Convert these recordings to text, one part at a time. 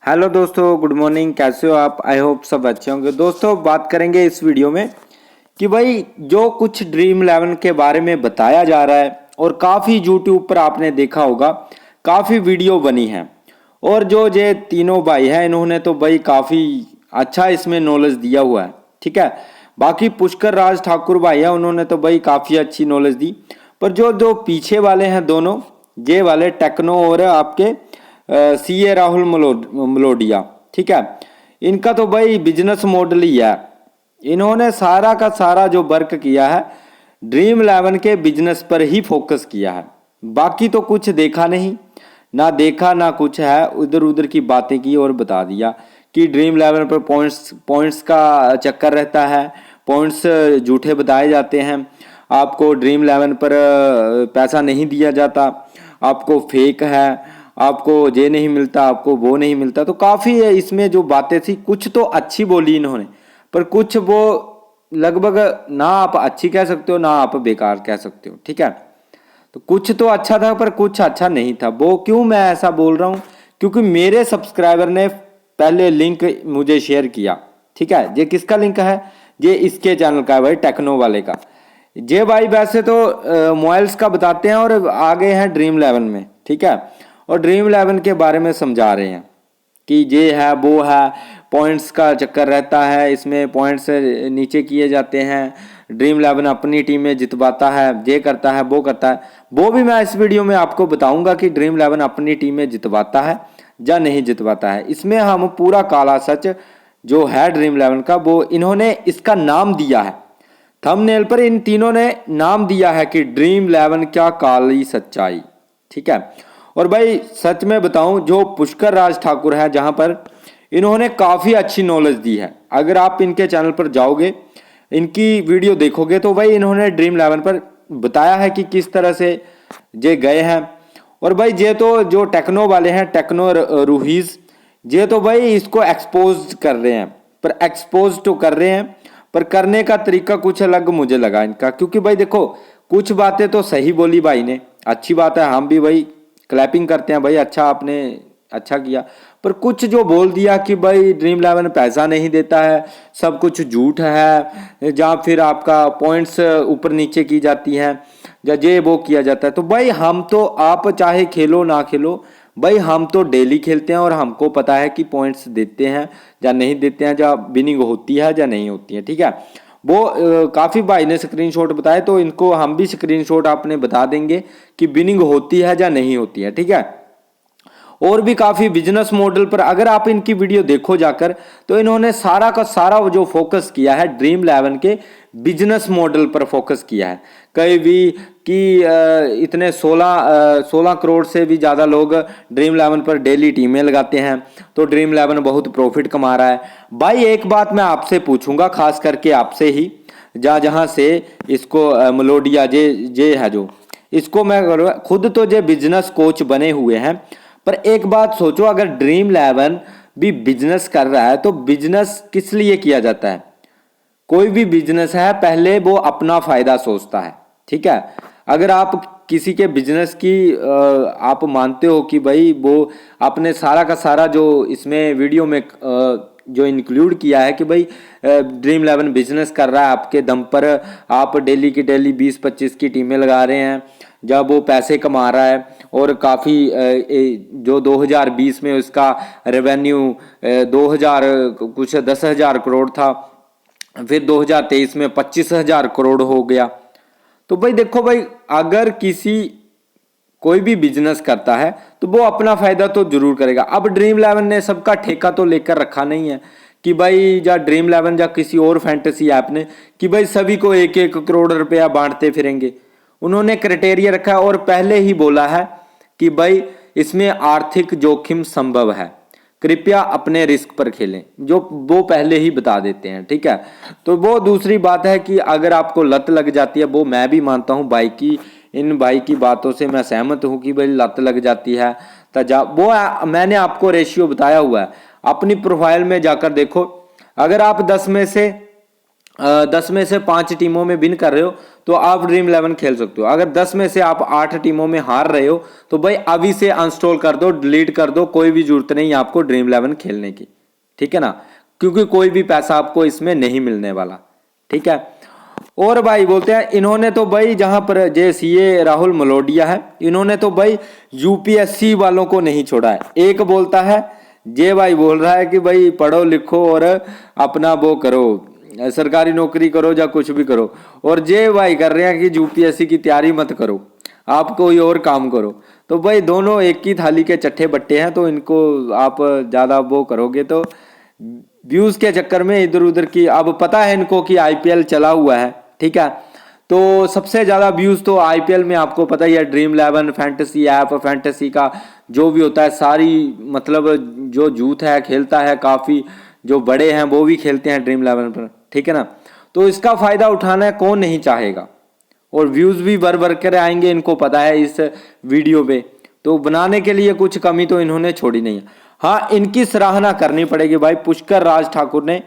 Hello दोस्तों, good morning. कैसे हो आप? आई होप सब अच्छे होंगे। दोस्तों, बात करेंगे इस वीडियो में कि भाई जो कुछ ड्रीम इलेवन के बारे में बताया जा रहा है और काफ़ी यूट्यूब पर आपने देखा होगा, काफ़ी वीडियो बनी है। और जो ये तीनों भाई हैं, इन्होंने तो भाई काफ़ी अच्छा इसमें नॉलेज दिया हुआ है। ठीक है। बाकी पुष्कर राज ठाकुर भाई है, उन्होंने तो भाई काफ़ी अच्छी नॉलेज दी। पर जो जो पीछे वाले हैं दोनों, ये वाले टेक्नो और आपके सीए राहुल मलोडिया, ठीक है, इनका तो भाई बिजनेस मॉडल ही है। इन्होंने सारा का सारा जो वर्क किया है ड्रीम इलेवन के बिजनेस पर ही फोकस किया है। बाकी तो कुछ देखा नहीं, ना देखा ना कुछ है, उधर उधर की बातें की और बता दिया कि ड्रीम इलेवन पर पॉइंट्स पॉइंट्स का चक्कर रहता है, पॉइंट्स झूठे बताए जाते हैं, आपको ड्रीम इलेवन पर पैसा नहीं दिया जाता, आपको फेक है, आपको ये नहीं मिलता, आपको वो नहीं मिलता। तो काफ़ी इसमें जो बातें थी, कुछ तो अच्छी बोली इन्होंने, पर कुछ वो लगभग ना आप अच्छी कह सकते हो ना आप बेकार कह सकते हो। ठीक है। तो कुछ तो अच्छा था पर कुछ अच्छा नहीं था। वो क्यों मैं ऐसा बोल रहा हूँ, क्योंकि मेरे सब्सक्राइबर ने पहले लिंक मुझे शेयर किया। ठीक है। ये किसका लिंक है? ये इसके चैनल का है भाई, टेक्नो वाले का। ये भाई वैसे तो मोबाइल्स का बताते हैं और आ गए हैं ड्रीम इलेवन में। ठीक है। और ड्रीम इलेवन के बारे में समझा रहे हैं कि ये है वो है, पॉइंट्स का चक्कर रहता है, इसमें पॉइंट्स नीचे किए जाते हैं, ड्रीम इलेवन अपनी टीम में जितवाता है, ये करता है वो करता है। वो भी मैं इस वीडियो में आपको बताऊंगा कि ड्रीम इलेवन अपनी टीम में जितवाता है या नहीं जितवाता है। इसमें हम पूरा काला सच जो है ड्रीम इलेवन का, वो इन्होंने इसका नाम दिया है। थंबनेल पर इन तीनों ने नाम दिया है कि ड्रीम इलेवन क्या काली सच्चाई। ठीक है। और भाई सच में बताऊं, जो पुष्कर राज ठाकुर है, जहां पर इन्होंने काफ़ी अच्छी नॉलेज दी है। अगर आप इनके चैनल पर जाओगे, इनकी वीडियो देखोगे, तो भाई इन्होंने ड्रीम इलेवन पर बताया है कि किस तरह से ये गए हैं। और भाई ये तो जो टेक्नो वाले हैं, टेक्नो रूहीज, ये तो भाई इसको एक्सपोज कर रहे हैं। पर एक्सपोज तो कर रहे हैं, पर करने का तरीका कुछ अलग मुझे लगा इनका। क्योंकि भाई देखो, कुछ बातें तो सही बोली भाई ने, अच्छी बात है, हम भी भाई क्लैपिंग करते हैं भाई, अच्छा आपने अच्छा किया। पर कुछ जो बोल दिया कि भाई ड्रीम इलेवन पैसा नहीं देता है, सब कुछ झूठ है, जहाँ फिर आपका पॉइंट्स ऊपर नीचे की जाती हैं, या ये वो किया जाता है। तो भाई हम तो, आप चाहे खेलो ना खेलो, भाई हम तो डेली खेलते हैं और हमको पता है कि पॉइंट्स देते हैं या नहीं देते हैं, या विनिंग होती है या नहीं होती है। ठीक है। वो काफ़ी भाई ने स्क्रीनशॉट बताए, तो इनको हम भी स्क्रीनशॉट आपने बता देंगे कि विनिंग होती है या नहीं होती है। ठीक है। और भी काफ़ी बिजनेस मॉडल पर अगर आप इनकी वीडियो देखो जाकर, तो इन्होंने सारा का सारा जो फोकस किया है ड्रीम इलेवन के बिजनेस मॉडल पर फोकस किया है। कहीं भी कि इतने 16 करोड़ से भी ज़्यादा लोग ड्रीम इलेवन पर डेली टीमें लगाते हैं, तो ड्रीम इलेवन बहुत प्रॉफिट कमा रहा है। भाई एक बात मैं आपसे पूछूंगा, खास करके आपसे ही, जहाँ जहाँ से इसको मलोडिया जे है जो, इसको मैं खुद तो जे बिजनेस कोच बने हुए हैं। पर एक बात सोचो, अगर ड्रीम इलेवन भी बिजनेस कर रहा है, तो बिजनेस किस लिए किया जाता है? कोई भी बिजनेस है, पहले वो अपना फायदा सोचता है। ठीक है। अगर आप किसी के बिजनेस की आप मानते हो कि भाई वो आपने सारा का सारा जो इसमें वीडियो में जो इंक्लूड किया है कि भाई ड्रीम इलेवन बिजनेस कर रहा है आपके दम पर, आप डेली की डेली 20-25 की टीमें लगा रहे हैं, जब वो पैसे कमा रहा है, और काफ़ी जो 2020 में उसका रेवेन्यू 2000 कुछ 10,000 करोड़ था, फिर 2023 में 25,000 करोड़ हो गया। तो भाई देखो भाई, अगर किसी कोई भी बिजनेस करता है तो वो अपना फायदा तो जरूर करेगा। अब ड्रीम इलेवन ने सबका ठेका तो लेकर रखा नहीं है कि भाई या ड्रीम इलेवन या किसी और फैंटेसी ऐप ने कि भाई सभी को 1-1 करोड़ रुपया बांटते फिरेंगे। उन्होंने क्राइटेरिया रखा है और पहले ही बोला है कि भाई इसमें आर्थिक जोखिम संभव है, कृपया अपने रिस्क पर खेलें, जो वो पहले ही बता देते हैं। ठीक है। तो वो दूसरी बात है कि अगर आपको लत लग जाती है, वो मैं भी मानता हूँ भाई की, इन भाई की बातों से मैं सहमत हूँ कि भाई लत लग जाती है, वो मैंने आपको रेशियो बताया हुआ है, अपनी प्रोफाइल में जाकर देखो। अगर आप 10 में से 10 में से 5 टीमों में विन कर रहे हो तो आप ड्रीम 11 खेल सकते हो। अगर 10 में से आप 8 टीमों में हार रहे हो तो भाई अभी से अनस्टॉल कर दो, डिलीट कर दो, कोई भी जरूरत नहीं आपको ड्रीम 11 खेलने की, ठीक है ना, क्योंकि कोई भी पैसा आपको इसमें नहीं मिलने वाला, ठीक है। और भाई बोलते हैं इन्होंने तो भाई जहां पर जे सीए राहुल मलोडिया है, इन्होंने तो भाई यूपीएससी वालों को नहीं छोड़ा है। एक बोलता है, जे भाई बोल रहा है कि भाई पढ़ो लिखो और अपना वो करो, सरकारी नौकरी करो या कुछ भी करो, और जे भाई कर रहे हैं कि यूपीएससी की तैयारी मत करो, आप कोई और काम करो। तो भाई दोनों एक ही थाली के चट्टे बट्टे हैं, तो इनको आप ज़्यादा वो करोगे तो व्यूज के चक्कर में इधर उधर की, अब पता है इनको कि आईपीएल चला हुआ है, ठीक है, तो सबसे ज़्यादा व्यूज तो आईपीएल में आपको पता ही है, ड्रीम 11 फैंटेसी ऐप, फैंटेसी का जो भी होता है सारी, मतलब जो यूथ है खेलता है, काफ़ी जो बड़े हैं वो भी खेलते हैं ड्रीम 11 पर, ठीक है ना। तो इसका फ़ायदा उठाना है कौन नहीं चाहेगा, और व्यूज़ भी भर कर आएंगे, इनको पता है इस वीडियो पे, तो बनाने के लिए कुछ कमी तो इन्होंने छोड़ी नहीं है। हाँ, इनकी सराहना करनी पड़ेगी भाई, पुष्कर राज ठाकुर ने,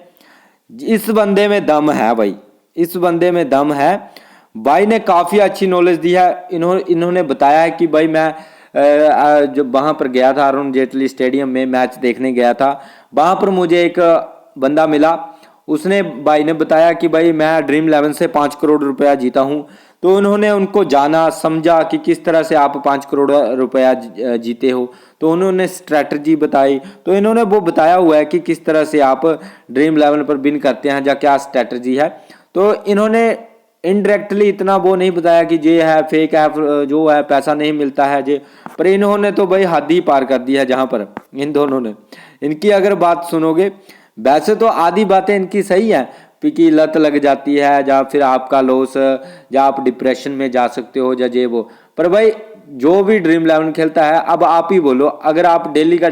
इस बंदे में दम है भाई, इस बंदे में दम है भाई ने काफ़ी अच्छी नॉलेज दी है। इन्होंने बताया है कि भाई मैं जब वहाँ पर गया था अरुण जेटली स्टेडियम में मैच देखने गया था, वहाँ पर मुझे एक बंदा मिला, उसने भाई ने बताया कि भाई मैं ड्रीम 11 से 5 करोड़ रुपया जीता हूँ। तो उन्होंने उनको जाना समझा कि किस तरह से आप 5 करोड़ रुपया जीते हो, तो उन्होंने स्ट्रैटेजी बताई, तो इन्होंने वो बताया हुआ है कि किस तरह से आप ड्रीम 11 पर विन करते हैं या क्या स्ट्रैटेजी है। तो इन्होंने इनडायरेक्टली इतना वो नहीं बताया कि ये है फेक है, जो है पैसा नहीं मिलता है जे, पर इन्होंने तो भाई हद ही पार कर दी है। जहाँ पर इन दोनों ने, इनकी अगर बात सुनोगे, वैसे तो आधी बातें इनकी सही है कि लत लग जाती है या फिर आपका लॉस, या आप डिप्रेशन में जा सकते हो या जे वो, पर भाई जो भी ड्रीम 11 खेलता है, अब आप ही बोलो, अगर आप डेली का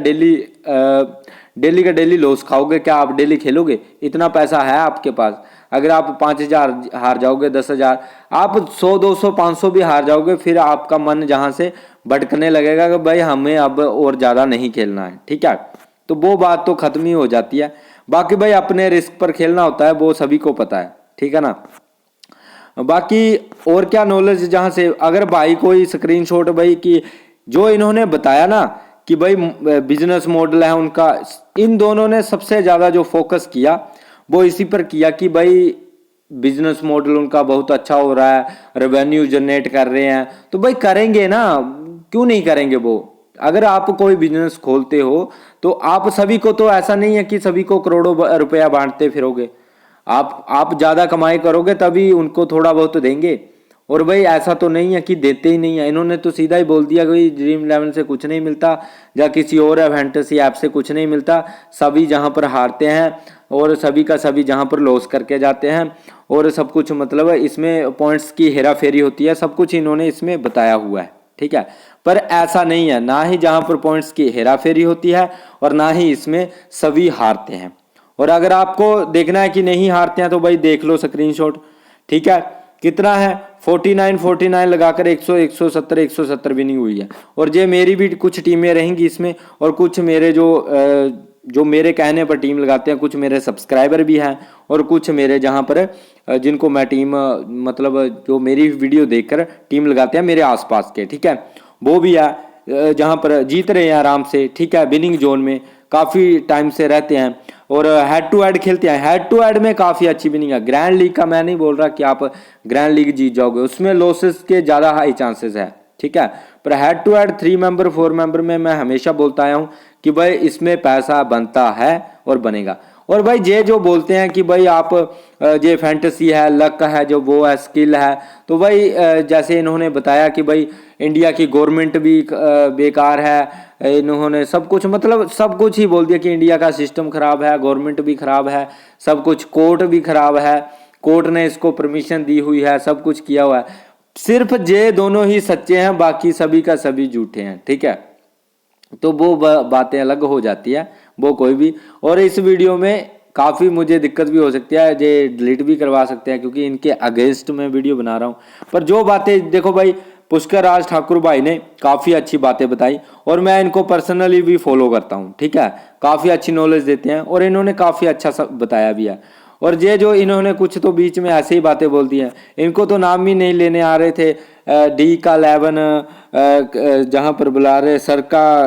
डेली लॉस खाओगे, क्या आप डेली खेलोगे? इतना पैसा है आपके पास, अगर आप 5,000 हार जाओगे, 10,000, आप 100 200 500 भी हार जाओगे, फिर आपका मन जहाँ से भटकने लगेगा कि भाई हमें अब और ज़्यादा नहीं खेलना है, ठीक है, तो वो बात तो खत्म ही हो जाती है। बाकी भाई अपने रिस्क पर खेलना होता है, वो सभी को पता है, ठीक है ना। बाकी और क्या नॉलेज, जहाँ से अगर भाई कोई स्क्रीनशॉट भाई की जो इन्होंने बताया ना कि भाई बिजनेस मॉडल है उनका, इन दोनों ने सबसे ज़्यादा जो फोकस किया वो इसी पर किया कि भाई बिजनेस मॉडल उनका बहुत अच्छा हो रहा है, रेवेन्यू जनरेट कर रहे हैं, तो भाई करेंगे ना, क्यों नहीं करेंगे वो। अगर आप कोई बिजनेस खोलते हो तो आप सभी को, तो ऐसा नहीं है कि सभी को करोड़ों रुपया बांटते फिरोगे, आप ज़्यादा कमाई करोगे तभी उनको थोड़ा बहुत तो देंगे, और भाई ऐसा तो नहीं है कि देते ही नहीं है। इन्होंने तो सीधा ही बोल दिया कि ड्रीम 11 से कुछ नहीं मिलता या किसी और फैंटेसी ऐप से कुछ नहीं मिलता, सभी जहाँ पर हारते हैं और सभी का सभी जहाँ पर लॉस करके जाते हैं, और सब कुछ मतलब इसमें पॉइंट्स की हेरा फेरी होती है, सब कुछ इन्होंने इसमें बताया हुआ है, ठीक है। पर ऐसा नहीं है, ना ही जहाँ पर पॉइंट्स की हेरा फेरी होती है और ना ही इसमें सभी हारते हैं। और अगर आपको देखना है कि नहीं हारते हैं तो भाई देख लो स्क्रीनशॉट, ठीक है, कितना है 49 लगाकर 100 170 विनिंग हुई है। और ये मेरी भी कुछ टीमें रहेंगी इसमें, और कुछ मेरे जो मेरे कहने पर टीम लगाते हैं, कुछ मेरे सब्सक्राइबर भी हैं, और कुछ मेरे जहाँ पर जिनको मैं टीम मतलब जो मेरी वीडियो देखकर टीम लगाते हैं मेरे आसपास के, ठीक है, वो भी है जहाँ पर जीत रहे हैं आराम से, ठीक है, विनिंग जोन में काफ़ी टाइम से रहते हैं और हेड टू हेड खेलते हैं। हेड टू हेड में काफ़ी अच्छी विनिंग है। ग्रैंड लीग का मैं नहीं बोल रहा कि आप ग्रैंड लीग जीत जाओगे, उसमें लॉसेस के ज़्यादा हाई चांसेस है, ठीक है, पर head to head 3 member 4 member में मैं हमेशा बोलता आया हूँ कि भाई इसमें पैसा बनता है और बनेगा। और भाई ये जो बोलते हैं कि भाई आप ये फैंटेसी है, लक है, जो वो है, स्किल है, तो भाई जैसे इन्होंने बताया कि भाई इंडिया की गवर्नमेंट भी बेकार है, इन्होंने सब कुछ मतलब सब कुछ ही बोल दिया कि इंडिया का सिस्टम खराब है, गवर्नमेंट भी खराब है, सब कुछ, कोर्ट भी खराब है, कोर्ट ने इसको परमिशन दी हुई है, सब कुछ किया हुआ है, सिर्फ ये दोनों ही सच्चे हैं, बाकी सभी का सभी झूठे हैं, ठीक है। तो वो बातें अलग हो जाती है, वो कोई भी। और इस वीडियो में काफ़ी मुझे दिक्कत भी हो सकती है, ये डिलीट भी करवा सकते हैं क्योंकि इनके अगेंस्ट में वीडियो बना रहा हूँ। पर जो बातें देखो भाई, पुष्कर राज ठाकुर भाई ने काफ़ी अच्छी बातें बताई और मैं इनको पर्सनली भी फॉलो करता हूँ, ठीक है, काफ़ी अच्छी नॉलेज देते हैं और इन्होंने काफ़ी अच्छा सब बताया भी है। और ये जो इन्होंने कुछ तो बीच में ऐसे ही बातें बोल दी हैं, इनको तो नाम ही नहीं लेने आ रहे थे। डी का 11 जहाँ पर बुला रहे सर का,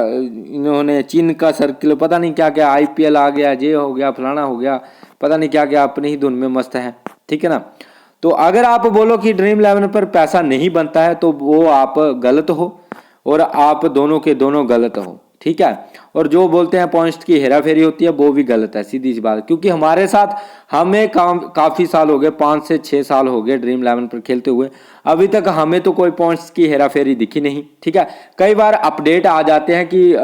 इन्होंने चीन का सर्किल, पता नहीं क्या क्या, IPL आ गया, ये हो गया, फलाना हो गया, पता नहीं क्या क्या, अपनी ही धुन में मस्त है। ठीक है ना। तो अगर आप बोलो कि ड्रीम 11 पर पैसा नहीं बनता है तो वो आप गलत हो, और आप दोनों के दोनों गलत हो। ठीक है। और जो बोलते हैं पॉइंट्स की हेरा फेरी होती है, वो भी गलत है, सीधी सी बात। क्योंकि हमारे साथ हमें काफी साल हो गए, 5 से 6 साल हो गए ड्रीम 11 पर खेलते हुए, अभी तक हमें तो कोई पॉइंट्स की हेरा फेरी दिखी नहीं। ठीक है। कई बार अपडेट आ जाते हैं कि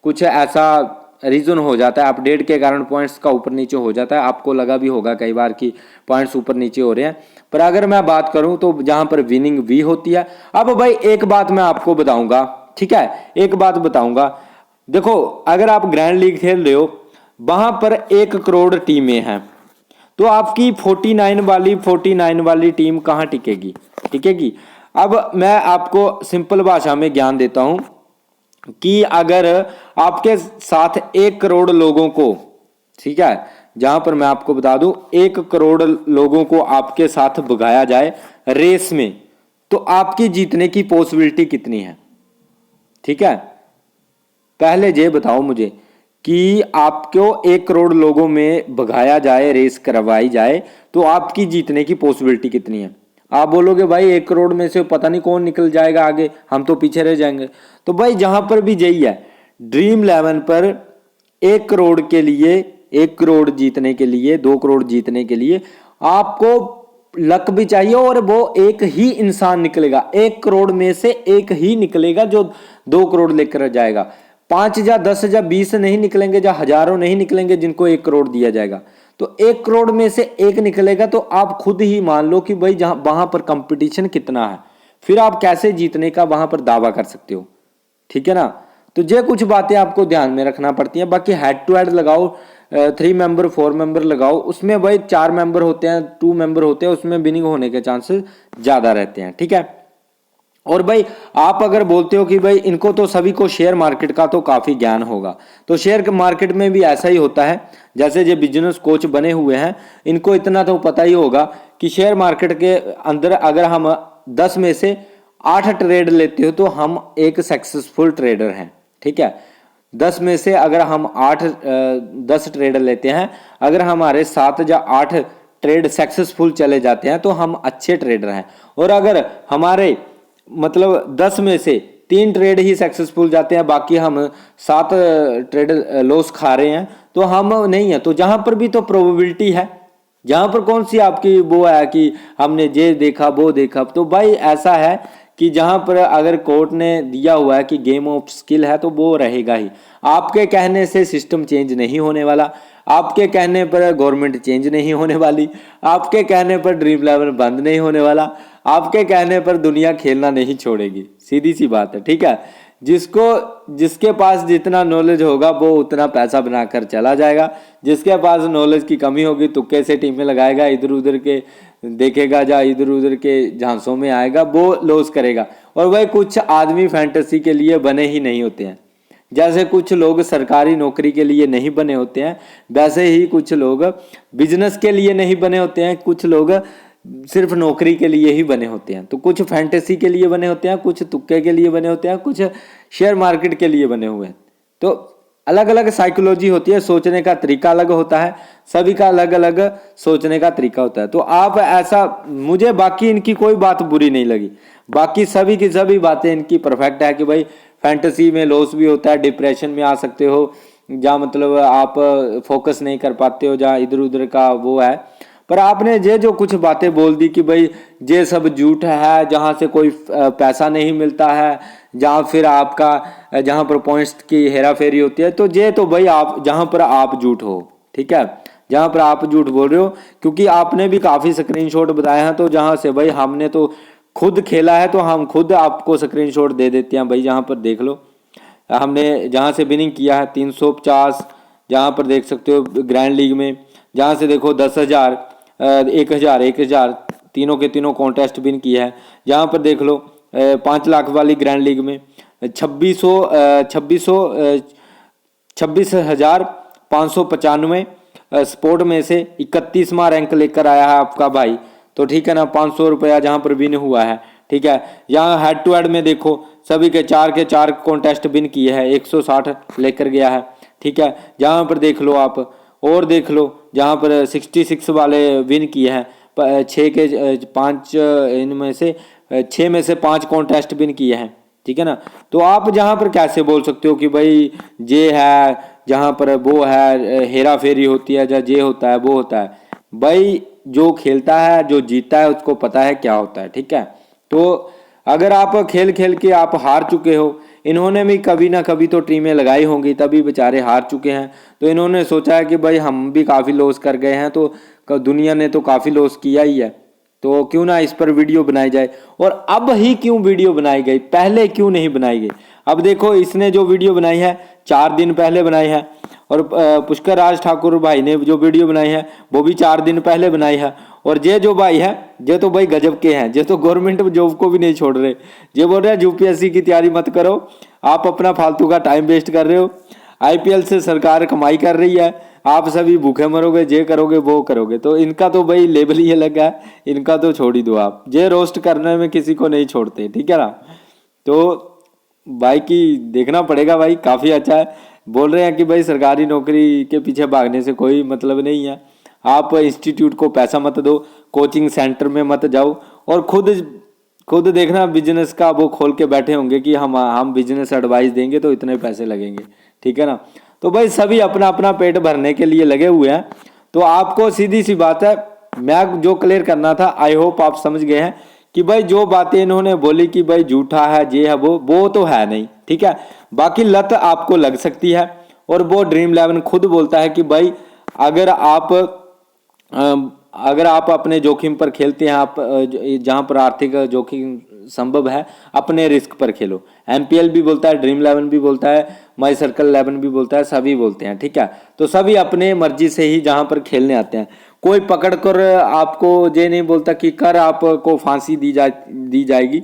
कुछ ऐसा रीजन हो जाता है, अपडेट के कारण पॉइंट्स का ऊपर नीचे हो जाता है। आपको लगा भी होगा कई बार कि पॉइंट्स ऊपर नीचे हो रहे हैं, पर अगर मैं बात करूं तो जहां पर विनिंग वी होती है। अब भाई एक बात मैं आपको बताऊंगा, ठीक है, एक बात बताऊंगा। देखो, अगर आप ग्रैंड लीग खेल रहे हो, वहां पर 1 करोड़ टीमें हैं, तो आपकी 49 वाली टीम कहां टिकेगी? टिकेगी। अब मैं आपको सिंपल भाषा में ज्ञान देता हूं कि अगर आपके साथ 1 करोड़ लोगों को, ठीक है, जहां पर मैं आपको बता दूं 1 करोड़ लोगों को आपके साथ भगाया जाए रेस में, तो आपकी जीतने की पॉसिबिलिटी कितनी है? ठीक है। पहले ये बताओ मुझे कि आपको 1 करोड़ लोगों में भगाया जाए, रेस करवाई जाए, तो आपकी जीतने की पॉसिबिलिटी कितनी है? आप बोलोगे भाई 1 करोड़ में से पता नहीं कौन निकल जाएगा आगे, हम तो पीछे रह जाएंगे। तो भाई जहां पर भी यही है, ड्रीम 11 पर 1 करोड़ के लिए, 1 करोड़ जीतने के लिए, 2 करोड़ जीतने के लिए आपको लक भी चाहिए, और वो एक ही इंसान निकलेगा, 1 करोड़ में से एक ही निकलेगा जो 2 करोड़ लेकर जाएगा। 5 या 10 या 20 नहीं निकलेंगे, या हजारों नहीं निकलेंगे जिनको 1 करोड़ दिया जाएगा। तो 1 करोड़ में से एक निकलेगा, तो आप खुद ही मान लो कि भाई जहां वहां पर कंपटीशन कितना है, फिर आप कैसे जीतने का वहां पर दावा कर सकते हो। ठीक है ना। तो ये कुछ बातें आपको ध्यान में रखना पड़ती हैं। बाकी हेड टू हेड लगाओ, 3 मेंबर 4 मेंबर लगाओ, उसमें भाई 4 मेंबर होते हैं, 2 मेंबर होते हैं, उसमें विनिंग होने के चांसेस ज्यादा रहते हैं। ठीक है। और भाई आप अगर बोलते हो कि भाई इनको तो सभी को शेयर मार्केट का तो काफी ज्ञान होगा, तो शेयर मार्केट में भी ऐसा ही होता है। जैसे जो बिजनेस कोच बने हुए हैं, इनको इतना तो पता ही होगा कि शेयर मार्केट के अंदर अगर हम 10 में से 8 ट्रेड लेते हो तो हम एक सक्सेसफुल ट्रेडर हैं। ठीक है। 10 में से अगर हम 10 ट्रेड लेते हैं, अगर हमारे 7 या 8 ट्रेड सक्सेसफुल चले जाते हैं तो हम अच्छे ट्रेडर हैं। और अगर हमारे मतलब 10 में से 3 ट्रेड ही सक्सेसफुल जाते हैं, बाकी हम 7 ट्रेड लॉस खा रहे हैं, तो हम नहीं है। तो जहां पर भी तो प्रोबेबिलिटी है, जहां पर कौन सी आपकी वो है कि हमने ये देखा वो देखा। तो भाई ऐसा है कि जहां पर अगर कोर्ट ने दिया हुआ है कि गेम ऑफ स्किल है, तो वो रहेगा ही। आपके कहने से सिस्टम चेंज नहीं होने वाला, आपके कहने पर गवर्नमेंट चेंज नहीं होने वाली, आपके कहने पर ड्रीम 11 बंद नहीं होने वाला, आपके कहने पर दुनिया खेलना नहीं छोड़ेगी। सीधी सी बात है। ठीक है। जिसके पास जितना नॉलेज होगा वो उतना पैसा बनाकर चला जाएगा, जिसके पास नॉलेज की कमी होगी तुक्के से टीमें लगाएगा, इधर उधर के देखेगा, जा इधर उधर के झांसों में आएगा, वो लॉस करेगा। और वह कुछ आदमी फैंटेसी के लिए बने ही नहीं होते हैं। जैसे कुछ लोग सरकारी नौकरी के लिए नहीं बने होते हैं, वैसे ही कुछ लोग बिजनेस के लिए नहीं बने होते हैं, कुछ लोग सिर्फ नौकरी के लिए ही बने होते हैं। तो कुछ फैंटेसी के लिए बने होते हैं, कुछ तुक्के के लिए बने होते हैं, कुछ शेयर मार्केट के लिए बने हुए हैं। तो अलग अलग साइकोलॉजी होती है, सोचने का तरीका अलग होता है, सभी का अलग अलग सोचने का तरीका होता है। तो आप ऐसा, मुझे बाकी इनकी कोई बात बुरी नहीं लगी, बाकी सभी की सभी बातें इनकी परफेक्ट है कि भाई फैंटेसी में लॉस भी होता है, डिप्रेशन में आ सकते हो, जहाँ मतलब आप फोकस नहीं कर पाते हो, जहाँ इधर उधर का वो है। पर आपने ये जो कुछ बातें बोल दी कि भाई ये सब झूठ है, जहां से कोई पैसा नहीं मिलता है, जहां फिर आपका जहां पर पॉइंट्स की हेरा फेरी होती है, तो ये तो भाई आप जहां पर आप झूठ हो। ठीक है। जहां पर आप झूठ बोल रहे हो, क्योंकि आपने भी काफी स्क्रीनशॉट बताए हैं, तो जहां से भाई हमने तो खुद खेला है, तो हम खुद आपको स्क्रीनशॉट दे देते हैं भाई, जहां पर देख लो हमने जहां से विनिंग किया है 350, जहां पर देख सकते हो ग्रैंड लीग में, जहां से देखो 10,000 1,000 तीनों के तीनों कॉन्टेस्ट विन किया है। जहां पर देख लो 5 लाख वाली ग्रैंड लीग में 26,595, स्पोर्ट में से 31वां रैंक लेकर आया है आपका भाई, तो ठीक है ना, 500 रुपया जहाँ पर विन हुआ है, ठीक है। यहाँ हेड टू हेड में देखो सभी के चार कॉन्टेस्ट विन किए हैं, 160 लेकर गया है, ठीक है। जहाँ पर देख लो आप, और देख लो जहाँ पर 66 वाले विन किए हैं, 5 इनमें से 6 में से 5 कॉन्टेस्ट विन किए हैं, ठीक है ना। तो आप जहाँ पर कैसे बोल सकते हो कि भाई जे है, जहाँ पर वो है हेरा फेरी होती है, या जे होता है वो होता है। भाई जो खेलता है, जो जीतता है, उसको पता है क्या होता है, ठीक है। तो अगर आप खेल खेल के आप हार चुके हो, इन्होंने भी कभी ना कभी तो टीमें लगाई होंगी, तभी बेचारे हार चुके हैं। तो इन्होंने सोचा है कि भाई हम भी काफ़ी लॉस कर गए हैं, तो दुनिया ने तो काफ़ी लॉस किया ही है, तो क्यों ना इस पर वीडियो बनाई जाए। और अब ही क्यों वीडियो बनाई गई, पहले क्यों नहीं बनाई गई। अब देखो इसने जो वीडियो बनाई है 4 दिन पहले बनाई है, और पुष्कर राज ठाकुर भाई ने जो वीडियो बनाई है वो भी 4 दिन पहले बनाई है। और ये जो भाई है, ये तो भाई गजब के हैं, ये तो गवर्नमेंट जॉब को भी नहीं छोड़ रहे। ये बोल रहे हैं यूपीएससी की तैयारी मत करो, आप अपना फालतू का टाइम वेस्ट कर रहे हो, आईपीएल से सरकार कमाई कर रही है, आप सभी भूखे मरोगे, ये करोगे वो करोगे। तो इनका तो भाई लेबल ही अलग है, इनका तो छोड़ ही दो आप, ये रोस्ट करने में किसी को नहीं छोड़ते, ठीक है ना। तो भाई की देखना पड़ेगा भाई, काफ़ी अच्छा है। बोल रहे हैं कि भाई सरकारी नौकरी के पीछे भागने से कोई मतलब नहीं है, आप इंस्टीट्यूट को पैसा मत दो, कोचिंग सेंटर में मत जाओ, और खुद देखना बिजनेस का वो खोल के बैठे होंगे कि हम बिजनेस एडवाइस देंगे तो इतने पैसे लगेंगे, ठीक है ना। तो भाई सभी अपना अपना पेट भरने के लिए लगे हुए हैं। तो आपको सीधी सी बात है, मैं जो क्लियर करना था, आई होप आप समझ गए हैं कि भाई जो बातें इन्होंने बोली कि भाई झूठा है, ये है वो तो है नहीं, ठीक है। बाकी लत आपको लग सकती है, और वो ड्रीम 11 खुद बोलता है कि भाई अगर आप अपने जोखिम पर खेलते हैं, आप जहां पर आर्थिक जोखिम संभव है, अपने रिस्क पर खेलो। एमपीएल भी बोलता है, ड्रीम 11 भी बोलता है, माई सर्कल 11 भी बोलता है, सभी बोलते हैं, ठीक है। तो सभी अपने मर्जी से ही जहां पर खेलने आते हैं, कोई पकड़ कर आपको ये नहीं बोलता कि कर आपको फांसी दी जाएगी।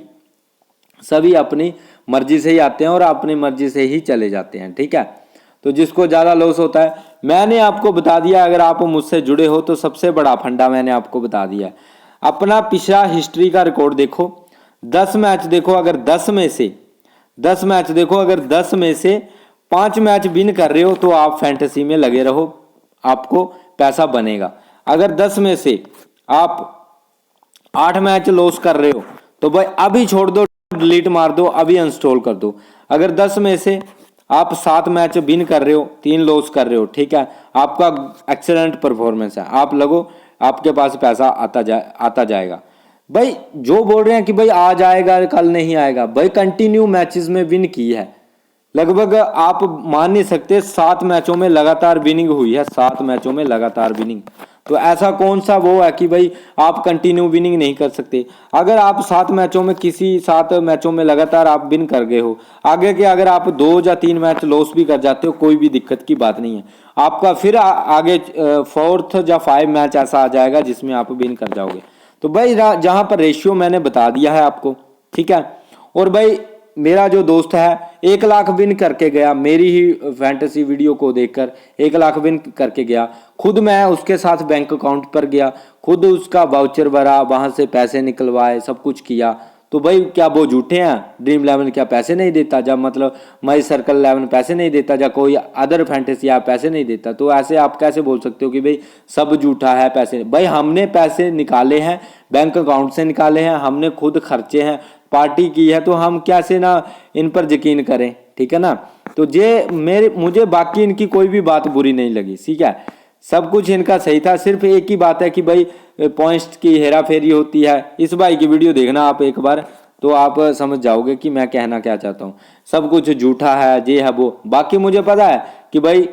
सभी अपनी मर्जी से ही आते हैं और अपनी मर्जी से ही चले जाते हैं, ठीक है। तो जिसको ज़्यादा लॉस होता है, मैंने आपको बता दिया, अगर आप मुझसे जुड़े हो तो सबसे बड़ा फंडा मैंने आपको बता दिया। अपना पिछला हिस्ट्री का रिकॉर्ड देखो, 10 मैच देखो, अगर 10 में से 10 मैच देखो, अगर 10 में से 5 मैच विन कर रहे हो तो आप फैंटेसी में लगे रहो, आपको पैसा बनेगा। अगर 10 में से आप 8 मैच लॉस कर रहे हो तो भाई अभी छोड़ दो, डिलीट मार दो, अभी इंस्टॉल कर दो। अगर 10 में से आप 7 मैच विन कर रहे हो, 3 लॉस कर रहे हो, ठीक है, आपका एक्सीलेंट परफॉर्मेंस है, आप लगो, आपके पास पैसा आता जाएगा। भाई जो बोल रहे हैं कि भाई आ जाएगा कल नहीं आएगा, भाई कंटिन्यू मैचेस में विन की है, लगभग आप मान नहीं सकते 7 मैचों में लगातार विनिंग हुई है, 7 मैचों में लगातार विनिंग। तो ऐसा कौन सा वो है कि भाई आप कंटिन्यू विनिंग नहीं कर सकते। अगर आप 7 मैचों में किसी 7 मैचों में लगातार आप विन कर गए हो, आगे के अगर आप 2 या 3 मैच लॉस भी कर जाते हो, कोई भी दिक्कत की बात नहीं है, आपका फिर आगे 4th या 5 मैच ऐसा आ जाएगा जिसमें आप विन कर जाओगे। तो भाई जहां पर रेशियो मैंने बता दिया है आपको, ठीक है। और भाई मेरा जो दोस्त है 1 लाख विन करके गया, मेरी ही फैंटेसी वीडियो को देखकर 1 लाख विन करके गया, खुद मैं उसके साथ बैंक अकाउंट पर गया, खुद उसका वाउचर भरा, वहां से पैसे निकलवाए, सब कुछ किया। तो भाई क्या वो झूठे हैं? ड्रीम 11 क्या पैसे नहीं देता, जब मतलब माई सर्कल 11 पैसे नहीं देता, या कोई अदर फैंटेसी आप पैसे नहीं देता? तो ऐसे आप कैसे बोल सकते हो कि भाई सब झूठा है पैसे? भाई हमने पैसे निकाले हैं, बैंक अकाउंट से निकाले हैं, हमने खुद खर्चे हैं, पार्टी की है, तो हम कैसे ना इन पर यकीन करें, ठीक है ना। तो ये मुझे बाकी इनकी कोई भी बात बुरी नहीं लगी, ठीक है, सब कुछ इनका सही था। सिर्फ एक ही बात है कि भाई पॉइंट्स की हेरा फेरी होती है। इस भाई की वीडियो देखना आप एक बार, तो आप समझ जाओगे कि मैं कहना क्या चाहता हूँ। सब कुछ झूठा है, ये है वो। बाकी मुझे पता है कि भाई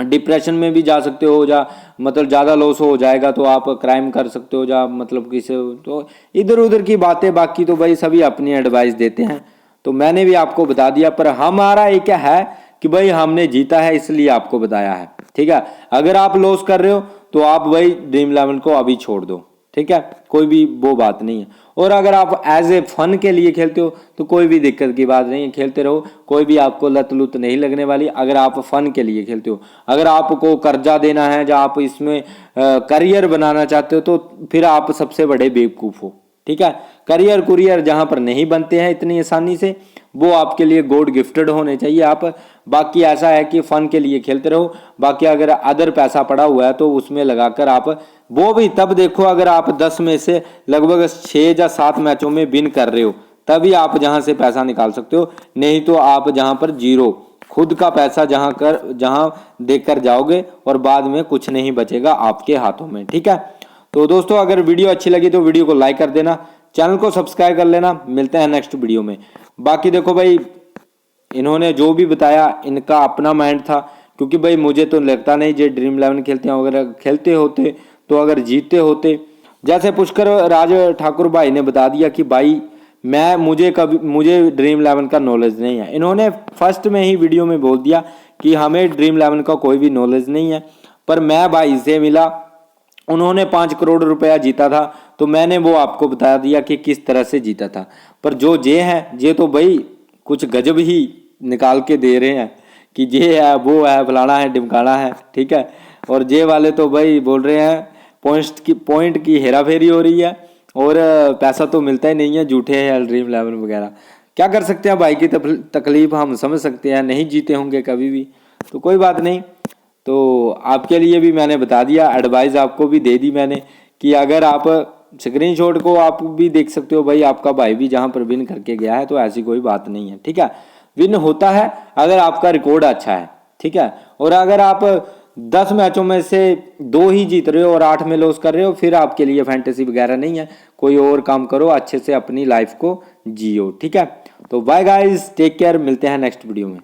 डिप्रेशन में भी जा सकते हो, या मतलब ज़्यादा लॉस हो जाएगा तो आप क्राइम कर सकते हो, या मतलब किसी, तो इधर उधर की बातें। बाकी तो भाई सभी अपनी एडवाइस देते हैं, तो मैंने भी आपको बता दिया। पर हमारा एक है कि भाई हमने जीता है, इसलिए आपको बताया है, ठीक है। अगर आप लॉस कर रहे हो तो आप भाई ड्रीम 11 को अभी छोड़ दो, ठीक है, कोई भी वो बात नहीं है। और अगर आप एज ए फन के लिए खेलते हो तो कोई भी दिक्कत की बात नहीं है, खेलते रहो, कोई भी आपको लत लुत नहीं लगने वाली अगर आप फन के लिए खेलते हो। अगर आपको कर्जा देना है या आप इसमें करियर बनाना चाहते हो तो फिर आप सबसे बड़े बेवकूफ़ हो। ठीक है, करियर कुरियर जहां पर नहीं बनते हैं इतनी आसानी से, वो आपके लिए गॉड गिफ्टेड होने चाहिए आप। बाकी ऐसा है कि फन के लिए खेलते रहो, बाकी अगर अदर पैसा पड़ा हुआ है तो उसमें लगाकर आप वो भी तब देखो अगर आप 10 में से लगभग 6 या 7 मैचों में विन कर रहे हो तभी आप जहां से पैसा निकाल सकते हो, नहीं तो आप जहां पर जीरो खुद का पैसा जहां देकर जाओगे और बाद में कुछ नहीं बचेगा आपके हाथों में। ठीक है, तो दोस्तों अगर वीडियो अच्छी लगी तो वीडियो को लाइक कर देना, चैनल को सब्सक्राइब कर लेना। मिलते हैं नेक्स्ट वीडियो में। बाकी देखो भाई, इन्होंने जो भी बताया इनका अपना माइंड था, क्योंकि भाई मुझे तो लगता नहीं जो ड्रीम 11 खेलते हैं अगर खेलते होते तो अगर जीतते होते। जैसे पुष्कर राज ठाकुर भाई ने बता दिया कि भाई मुझे ड्रीम 11 का नॉलेज नहीं है। इन्होंने फर्स्ट में ही वीडियो में बोल दिया कि हमें ड्रीम 11 का कोई भी नॉलेज नहीं है। पर मैं भाई से मिला, उन्होंने 5 करोड़ रुपया जीता था, तो मैंने वो आपको बता दिया कि किस तरह से जीता था। पर जो जे हैं ये तो भाई कुछ गजब ही निकाल के दे रहे हैं कि ये है वो है फलाना है ढिमकाना है। ठीक है, और जे वाले तो भाई बोल रहे हैं पॉइंट की हेरा फेरी हो रही है और पैसा तो मिलता ही नहीं है, झूठे है ड्रीम 11 वगैरह। क्या कर सकते हैं, भाई की तकलीफ हम समझ सकते हैं, नहीं जीते होंगे कभी भी तो कोई बात नहीं। तो आपके लिए भी मैंने बता दिया, एडवाइस आपको भी दे दी मैंने कि अगर आप स्क्रीनशॉट को आप भी देख सकते हो, भाई आपका भाई भी जहां पर विन करके गया है तो ऐसी कोई बात नहीं है। ठीक है, विन होता है अगर आपका रिकॉर्ड अच्छा है। ठीक है, और अगर आप 10 मैचों में से 2 ही जीत रहे हो और 8 में लॉस कर रहे हो फिर आपके लिए फैंटेसी वगैरह नहीं है, कोई और काम करो, अच्छे से अपनी लाइफ को जियो। ठीक है, तो बाय गाइस, टेक केयर, मिलते हैं नेक्स्ट वीडियो में।